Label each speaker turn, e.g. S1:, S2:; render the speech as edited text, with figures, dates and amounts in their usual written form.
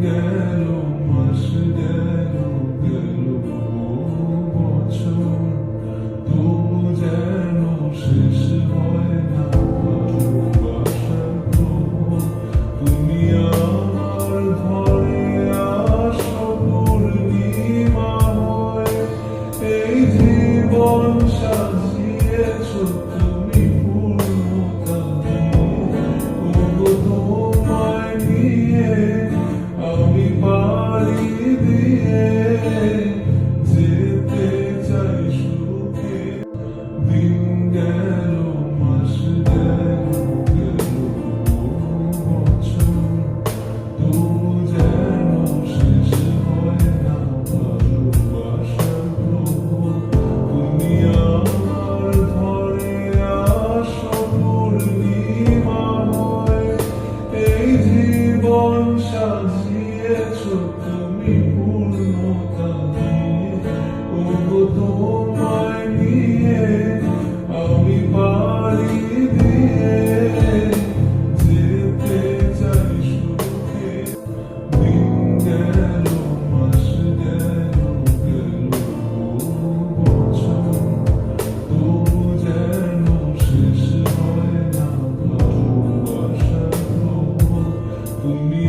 S1: গেল মাস গেল গেল বছর, তবু যেন শেষ হয় না ভালোবাসার প্রহর। তুমি আমার ঘরে আসো পূর্ণিমা হয়ে, এই জীবন সাজিয়েছ তুমি পূর্ণতা দিয়ে। ওগো তোমায় নিয়ে আমি পাড়ি দিয়ে যেতে চাই সুখে। দিন গেল মাস গেল গেল বছর, তবু যেন শেষ হয় না ভালোবাসার প্রহর। তুমি আমার ঘরে আসো পূর্ণিমা হয়ে, এই জীবন সাজিয়েছ তুমি পূর্ণতা দিয়ে। ওগো তোমায় নিয়ে আমি পাড়ি দিয়ে যেতে চাই সুখে। দিন গেল মাস গেল গেল বছর, তবু যেন শেষ হয় না ভালোবাসার প্রহর। তুমি